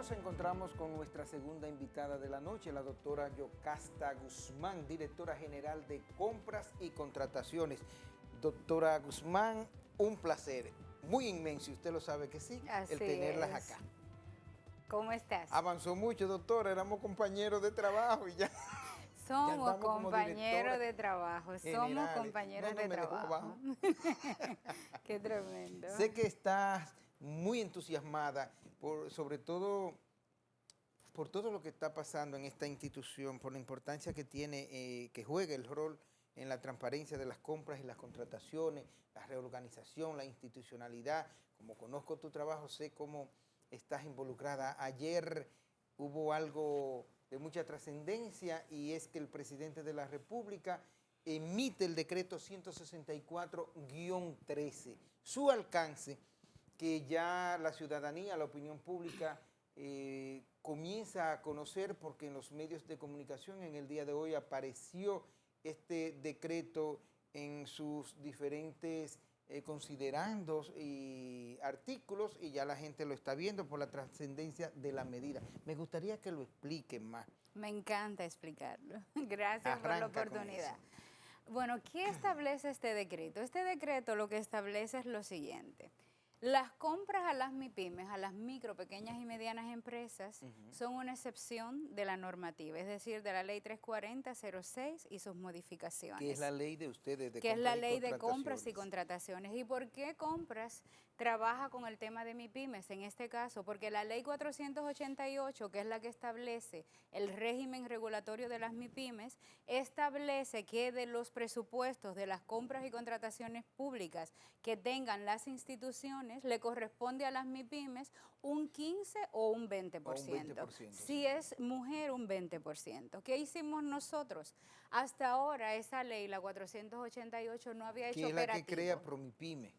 nos encontramos con nuestra segunda invitada de la noche, la doctora Yocasta Guzmán, directora general de Compras y Contrataciones. Doctora Guzmán, un placer muy inmenso, y usted lo sabe que sí, Así el tenerlas es. acá. ¿Cómo estás? Avanzó mucho, doctora, éramos compañeros de trabajo y ya... Somos compañeros de trabajo, somos compañeros de trabajo. Qué tremendo. Sé que estás muy entusiasmada, sobre todo por todo lo que está pasando en esta institución, por la importancia que tiene, que juega el rol en la transparencia de las compras y las contrataciones, la reorganización, la institucionalidad. Como conozco tu trabajo, sé cómo estás involucrada. Ayer hubo algo de mucha trascendencia y es que el presidente de la República emite el decreto 164-13. Su alcance, que ya la ciudadanía, la opinión pública comienza a conocer, porque en los medios de comunicación en el día de hoy apareció este decreto en sus diferentes considerandos y artículos, y ya la gente lo está viendo por la trascendencia de la medida. Me gustaría que lo expliquen más. Me encanta explicarlo. Gracias por la oportunidad. Bueno, ¿qué establece este decreto? Este decreto lo que establece es lo siguiente. Las compras a las MIPYMES, a las micro, pequeñas y medianas empresas, son una excepción de la normativa, es decir, de la ley 340-06 y sus modificaciones. Que es la ley de ustedes de que es la ley de compras compras y contrataciones. ¿Y por qué compras trabaja con el tema de MIPYMES en este caso? Porque la ley 488, que es la que establece el régimen regulatorio de las MIPYMES, establece que de los presupuestos de las compras y contrataciones públicas que tengan las instituciones, le corresponde a las MIPYMES un 15 o un 20%. O un 20%. Si es mujer, un 20%. ¿Qué hicimos nosotros? Hasta ahora esa ley, la 488, no había hecho operativo. Que es la que crea ProMIPYME.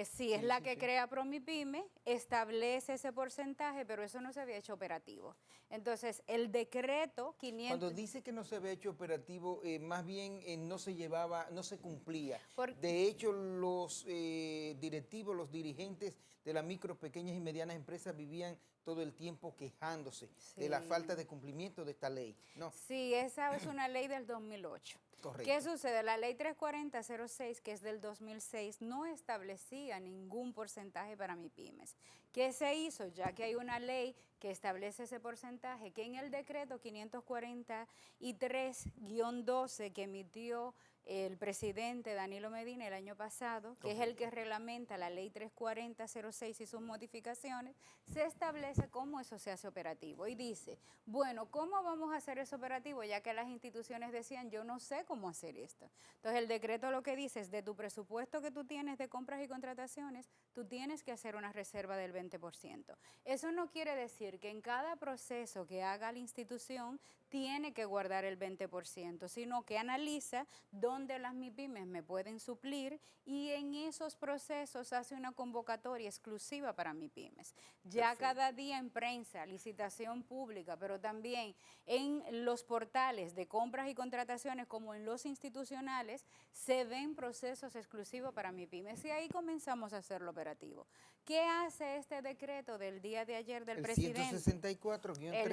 Sí, es la que crea ProMIPYME, establece ese porcentaje, pero eso no se había hecho operativo. Entonces, el decreto 500... Cuando dice que no se había hecho operativo, más bien no se llevaba, no se cumplía. De hecho, los directivos, los dirigentes de las micro, pequeñas y medianas empresas vivían todo el tiempo quejándose de la falta de cumplimiento de esta ley, ¿no? Sí, esa es una ley del 2008. Correcto. ¿Qué sucede? La ley 340-06, que es del 2006, no establecía ningún porcentaje para MIPYMES. ¿Qué se hizo? Ya que hay una ley que establece ese porcentaje, que en el decreto 543-12 que emitió el presidente Danilo Medina el año pasado, que es el que reglamenta la ley 340-06 y sus modificaciones, se establece cómo eso se hace operativo. Y dice, bueno, ¿cómo vamos a hacer eso operativo? Ya que las instituciones decían, yo no sé cómo hacer esto. Entonces, el decreto lo que dice es, de tu presupuesto que tú tienes de compras y contrataciones, tú tienes que hacer una reserva del 20%. Eso no quiere decir que en cada proceso que haga la institución tiene que guardar el 20%, sino que analiza dónde las MIPYMES me pueden suplir y en esos procesos hace una convocatoria exclusiva para MIPYMES. Ya cada día en prensa, licitación pública, pero también en los portales de compras y contrataciones como en los institucionales, se ven procesos exclusivos para MIPYMES y ahí comenzamos a hacerlo operativo. ¿Qué hace este decreto del día de ayer del presidente? El 164-13. El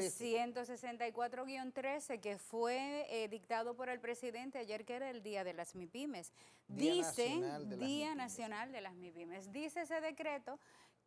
164-13 que fue dictado por el presidente ayer, que era el Día de las MIPYMES. Día Nacional de las MIPYMES. Dice ese decreto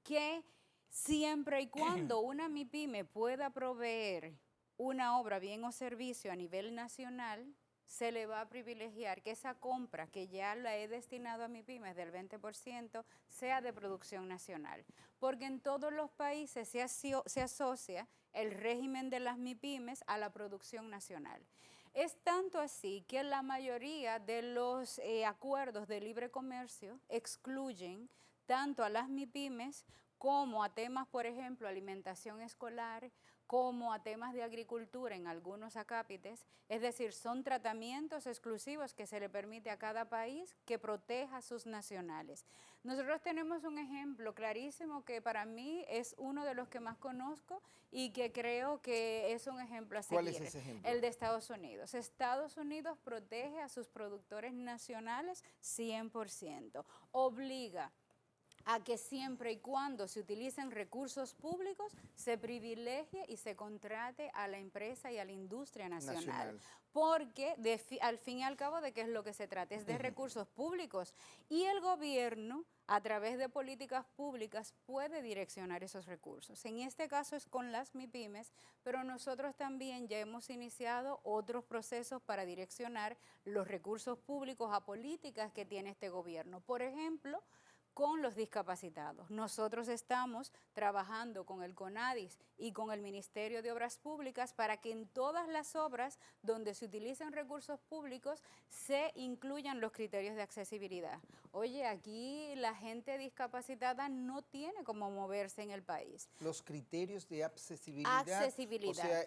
que siempre y cuando una MIPYME pueda proveer una obra, bien o servicio a nivel nacional, se le va a privilegiar que esa compra que ya la he destinado a MIPYMES del 20% sea de producción nacional. Porque en todos los países se asocia el régimen de las MIPYMES a la producción nacional. Es tanto así que la mayoría de los acuerdos de libre comercio excluyen tanto a las MIPYMES como a temas, por ejemplo, alimentación escolar, como a temas de agricultura en algunos acápites, es decir, son tratamientos exclusivos que se le permite a cada país que proteja a sus nacionales. Nosotros tenemos un ejemplo clarísimo que para mí es uno de los que más conozco y que creo que es un ejemplo a seguir. ¿Cuál es ese ejemplo? El de Estados Unidos. Estados Unidos protege a sus productores nacionales 100%, obliga a que siempre y cuando se utilicen recursos públicos se privilegie y se contrate a la empresa y a la industria nacional. Porque al fin y al cabo, ¿de qué es lo que se trata? Es de recursos públicos, y el gobierno a través de políticas públicas puede direccionar esos recursos. En este caso es con las MIPYMES, pero nosotros también ya hemos iniciado otros procesos para direccionar los recursos públicos a políticas que tiene este gobierno. Por ejemplo, con los discapacitados. Nosotros estamos trabajando con el CONADIS y con el Ministerio de Obras Públicas para que en todas las obras donde se utilicen recursos públicos se incluyan los criterios de accesibilidad. Oye, aquí la gente discapacitada no tiene cómo moverse en el país. Los criterios de accesibilidad. O sea,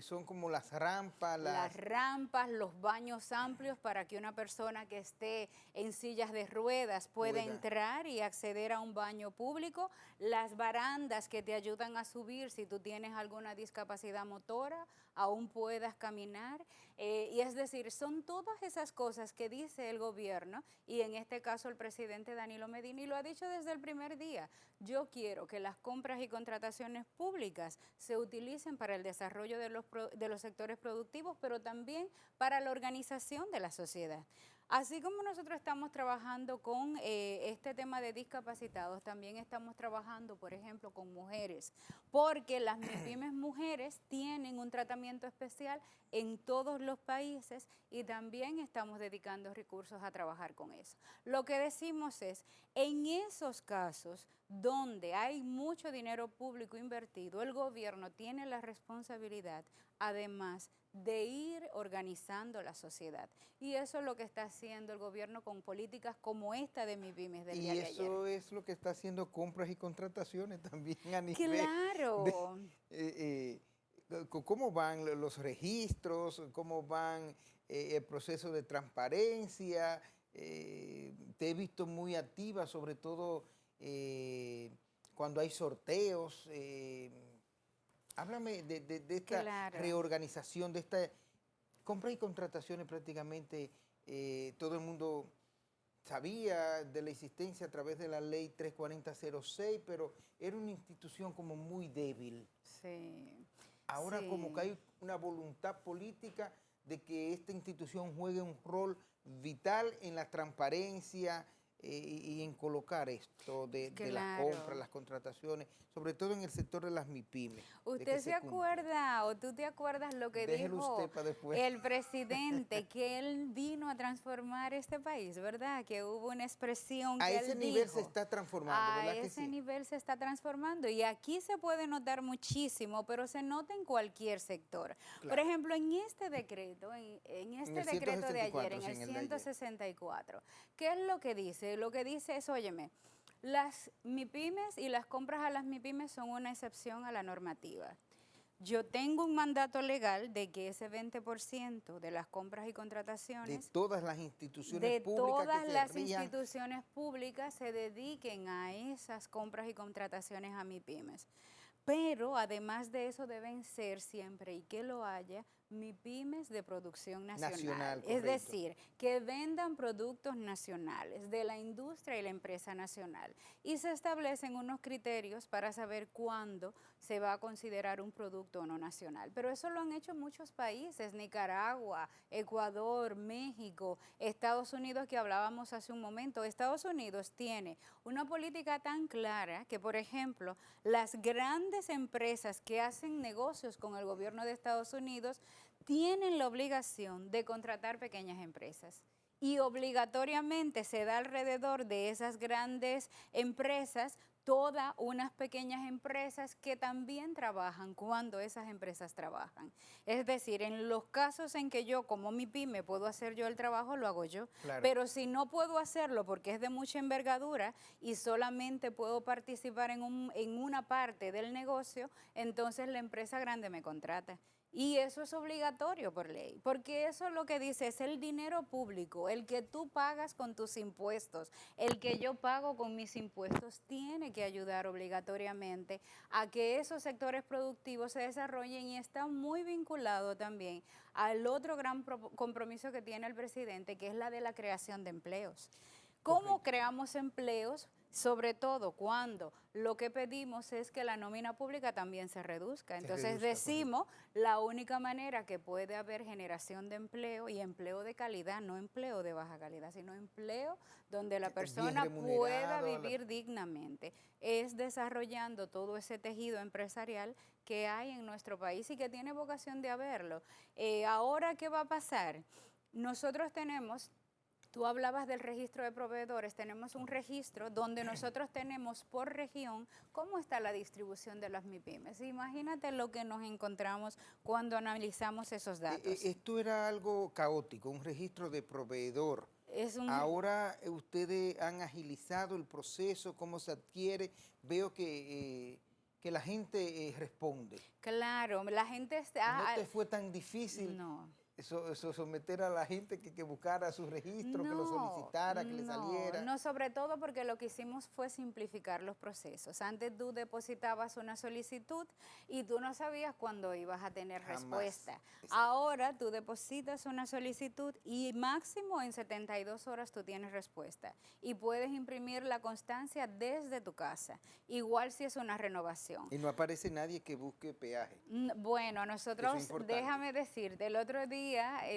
son como las rampas. Las rampas, los baños amplios para que una persona que esté en sillas de ruedas pueda entrar y acceder a un baño público, las barandas que te ayudan a subir si tú tienes alguna discapacidad motora, aún puedas caminar, y es decir, son todas esas cosas que dice el gobierno, y en este caso el presidente Danilo Medina, y lo ha dicho desde el primer día: yo quiero que las compras y contrataciones públicas se utilicen para el desarrollo de los sectores productivos, pero también para la organización de la sociedad. Así como nosotros estamos trabajando con este tema de discapacitados, también estamos trabajando, por ejemplo, con mujeres, porque las MIPYMES mujeres tienen un tratamiento especial en todos los países, y también estamos dedicando recursos a trabajar con eso. Lo que decimos es, en esos casos donde hay mucho dinero público invertido, el gobierno tiene la responsabilidad, además, de ir organizando la sociedad. Y eso es lo que está haciendo el gobierno con políticas como esta de MIPYMES del día de ayer. Y eso es lo que está haciendo compras y contrataciones también a nivel ¡claro! ¿Cómo van los registros? ¿Cómo van el proceso de transparencia? Te he visto muy activa, sobre todo cuando hay sorteos. Háblame de esta reorganización, de esta compra y contrataciones. Prácticamente todo el mundo sabía de la existencia a través de la ley 34006, pero era una institución como muy débil. Sí. Ahora como que hay una voluntad política de que esta institución juegue un rol vital en la transparencia y en colocar esto de las compras, las contrataciones, sobre todo en el sector de las MIPYMES. ¿Usted se acuerda o tú te acuerdas lo que dijo el presidente, que él vino a transformar este país, ¿verdad? Que hubo una expresión que él dijo. A ese nivel se está transformando, ¿verdad que sí? A ese nivel se está transformando, y aquí se puede notar muchísimo, pero se nota en cualquier sector. Claro. Por ejemplo, en este decreto, en este decreto de ayer, en el 164, ¿qué es lo que dice? Lo que dice es, óyeme, las MIPYMES y las compras a las MIPYMES son una excepción a la normativa. Yo tengo un mandato legal de que ese 20% de las compras y contrataciones de todas las instituciones públicas se dediquen a esas compras y contrataciones a MIPYMES. Pero además de eso deben ser siempre, y que lo haya, MIPYMES de producción nacional. Es decir, que vendan productos nacionales de la industria y la empresa nacional. Y se establecen unos criterios para saber cuándo se va a considerar un producto o no nacional. Pero eso lo han hecho muchos países: Nicaragua, Ecuador, México, Estados Unidos, que hablábamos hace un momento. Estados Unidos tiene una política tan clara que, por ejemplo, las grandes empresas que hacen negocios con el gobierno de Estados Unidos tienen la obligación de contratar pequeñas empresas, y obligatoriamente se da alrededor de esas grandes empresas todas unas pequeñas empresas que también trabajan cuando esas empresas trabajan. Es decir, en los casos en que yo como MIPYME puedo hacer yo el trabajo, lo hago yo. Claro. Pero si no puedo hacerlo porque es de mucha envergadura y solamente puedo participar en una parte del negocio, entonces la empresa grande me contrata. Y eso es obligatorio por ley, porque eso lo que dice es el dinero público, el que tú pagas con tus impuestos, el que yo pago con mis impuestos, tiene que ayudar obligatoriamente a que esos sectores productivos se desarrollen, y está muy vinculado también al otro gran compromiso que tiene el presidente, que es la de la creación de empleos. ¿Cómo creamos empleos sobre todo cuando lo que pedimos es que la nómina pública también se reduzca. Entonces decimos, la única manera que puede haber generación de empleo y empleo de calidad, no empleo de baja calidad, sino empleo donde la persona pueda vivir dignamente, es desarrollando todo ese tejido empresarial que hay en nuestro país y que tiene vocación de haberlo. Ahora, ¿qué va a pasar? Nosotros tenemos... Tú hablabas del registro de proveedores, tenemos un registro donde nosotros tenemos por región cómo está la distribución de las MIPYMES. Imagínate lo que nos encontramos cuando analizamos esos datos. Esto era algo caótico, un registro de proveedor. Ahora ustedes han agilizado el proceso, cómo se adquiere. Veo que la gente responde. Claro, la gente está... ¿No te fue tan difícil? No. Eso someter a la gente que buscara su registro, que lo solicitara, que le saliera. No, sobre todo porque lo que hicimos fue simplificar los procesos. Antes tú depositabas una solicitud y tú no sabías cuándo ibas a tener respuesta. Exacto. Ahora tú depositas una solicitud y máximo en 72 horas tú tienes respuesta. Y puedes imprimir la constancia desde tu casa, igual si es una renovación. Y no aparece nadie que busque peaje. Bueno, nosotros, déjame decirte, el otro día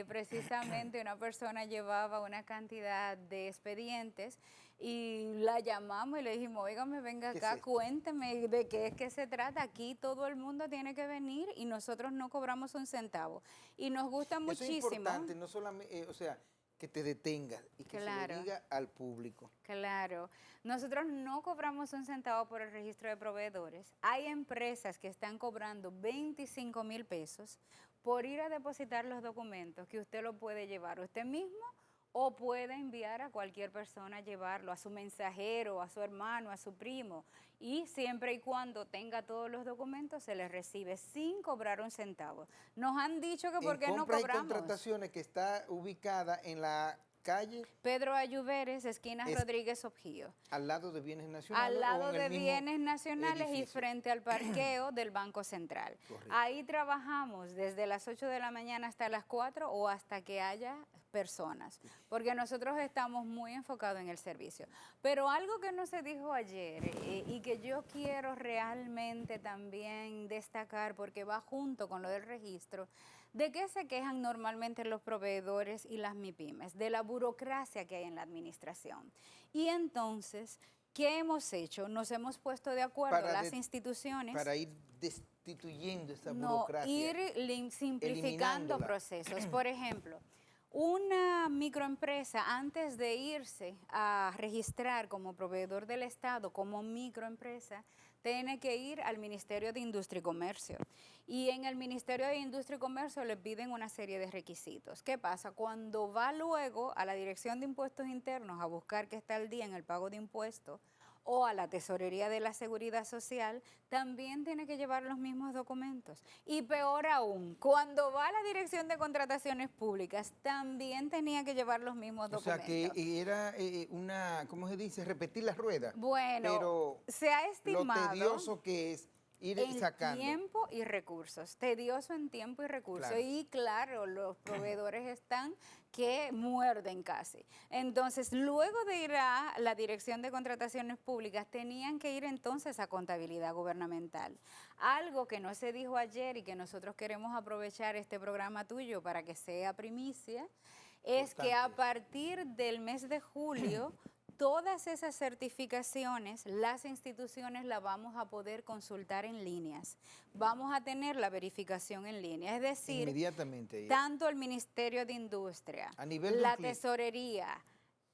precisamente una persona llevaba una cantidad de expedientes y la llamamos y le dijimos, óigame, venga acá, cuénteme de qué es que se trata. Aquí todo el mundo tiene que venir y nosotros no cobramos un centavo. Y nos gusta muchísimo. Eso es importante, no solamente, o sea, que te detenga y que se lo diga al público. Claro. Nosotros no cobramos un centavo por el registro de proveedores. Hay empresas que están cobrando 25,000 pesos por ir a depositar los documentos, que usted lo puede llevar usted mismo o puede enviar a cualquier persona, llevarlo a su mensajero, a su hermano, a su primo, y siempre y cuando tenga todos los documentos se les recibe sin cobrar un centavo. Nos han dicho que por qué no cobramos. Compras y Contrataciones, que está ubicada en la calle Pedro Ayuberes, esquina Rodríguez Objío. ¿Al lado de Bienes Nacionales? Al lado de Bienes Nacionales edificio. Y frente al parqueo del Banco Central. Correcto. Ahí trabajamos desde las 8 de la mañana hasta las 4 o hasta que haya personas, porque nosotros estamos muy enfocados en el servicio. Pero algo que no se dijo ayer y que yo quiero realmente también destacar, porque va junto con lo del registro, ¿de qué se quejan normalmente los proveedores y las MIPYMES? De la burocracia que hay en la administración. Y entonces, ¿qué hemos hecho? Nos hemos puesto de acuerdo las instituciones. Para ir destituyendo esa burocracia. Ir simplificando procesos. Por ejemplo, una microempresa, antes de irse a registrar como proveedor del Estado, como microempresa, tiene que ir al Ministerio de Industria y Comercio. Y en el Ministerio de Industria y Comercio le piden una serie de requisitos. ¿Qué pasa? Cuando va luego a la Dirección de Impuestos Internos a buscar que está al día en el pago de impuestos, o a la Tesorería de la Seguridad Social, también tiene que llevar los mismos documentos. Y peor aún, cuando va a la Dirección de Contrataciones Públicas, también tenía que llevar los mismos documentos. O sea, que era una, ¿cómo se dice? Repetir la rueda. Bueno, pero se ha estimado lo tedioso que es ir sacando. Tiempo y recursos, tedioso en tiempo y recursos. Claro. Y claro, los proveedores están que muerden casi. Entonces, luego de ir a la Dirección de Contrataciones Públicas, tenían que ir entonces a Contabilidad Gubernamental. Algo que no se dijo ayer y que nosotros queremos aprovechar este programa tuyo para que sea primicia, es que a partir del mes de julio, todas esas certificaciones, las instituciones las vamos a poder consultar en líneas. Vamos a tener la verificación en línea, es decir, inmediatamente, tanto el Ministerio de Industria, la Tesorería,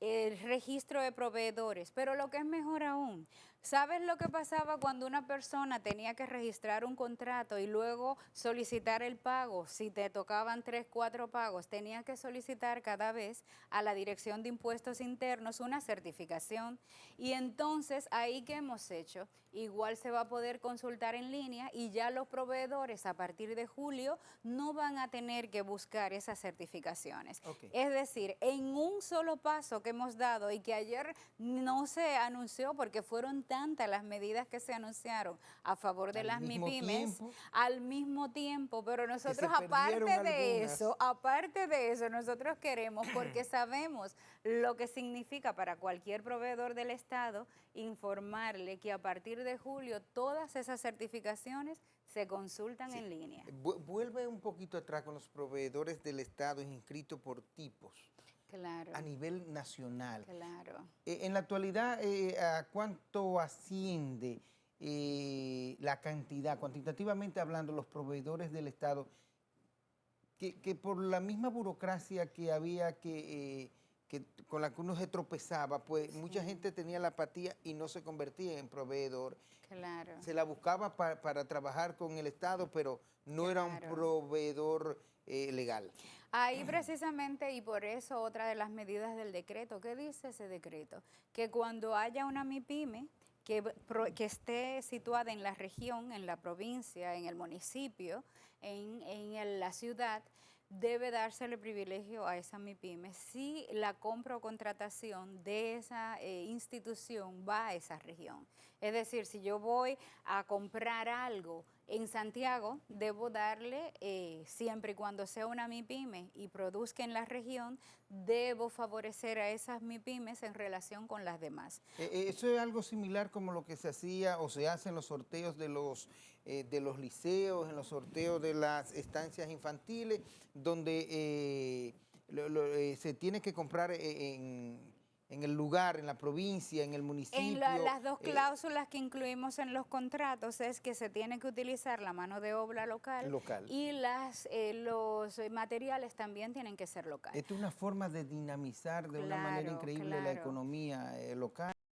el registro de proveedores, pero lo que es mejor aún, ¿sabes lo que pasaba cuando una persona tenía que registrar un contrato y luego solicitar el pago? Si te tocaban 3, 4 pagos, tenía que solicitar cada vez a la Dirección de Impuestos Internos una certificación. Y entonces, ahí que hemos hecho, igual se va a poder consultar en línea y ya los proveedores a partir de julio no van a tener que buscar esas certificaciones. Okay. Es decir, en un solo paso que hemos dado y que ayer no se anunció porque fueron tantas las medidas que se anunciaron a favor de las MIPYMES al mismo tiempo, pero nosotros aparte de eso, nosotros queremos, porque sabemos lo que significa para cualquier proveedor del Estado, informarle que a partir de julio todas esas certificaciones se consultan en línea. Vuelve un poquito atrás con los proveedores del Estado inscritos por tipos. Claro. A nivel nacional. Claro. En la actualidad, ¿a cuánto asciende la cantidad, cuantitativamente hablando, los proveedores del Estado, que por la misma burocracia que había con la que uno se tropezaba, pues sí, mucha gente tenía la apatía y no se convertía en proveedor? Claro. Se la buscaba para trabajar con el Estado, pero no era un proveedor legal. Ahí precisamente, y por eso otra de las medidas del decreto, ¿qué dice ese decreto? Que cuando haya una MIPYME que esté situada en la región, en la provincia, en el municipio, en la ciudad, debe dársele privilegio a esa MIPYME si la compra o contratación de esa institución va a esa región. Es decir, si yo voy a comprar algo en Santiago, debo darle, siempre y cuando sea una MIPYME y produzca en la región, debo favorecer a esas MIPYMES en relación con las demás. Eso es algo similar como lo que se hacía o se hace en los sorteos de los liceos, en los sorteos de las estancias infantiles, donde se tiene que comprar en el lugar, en la provincia, en el municipio. En las dos cláusulas que incluimos en los contratos es que se tiene que utilizar la mano de obra local. Y los materiales también tienen que ser locales. Esto es una forma de dinamizar de una manera increíble la economía local.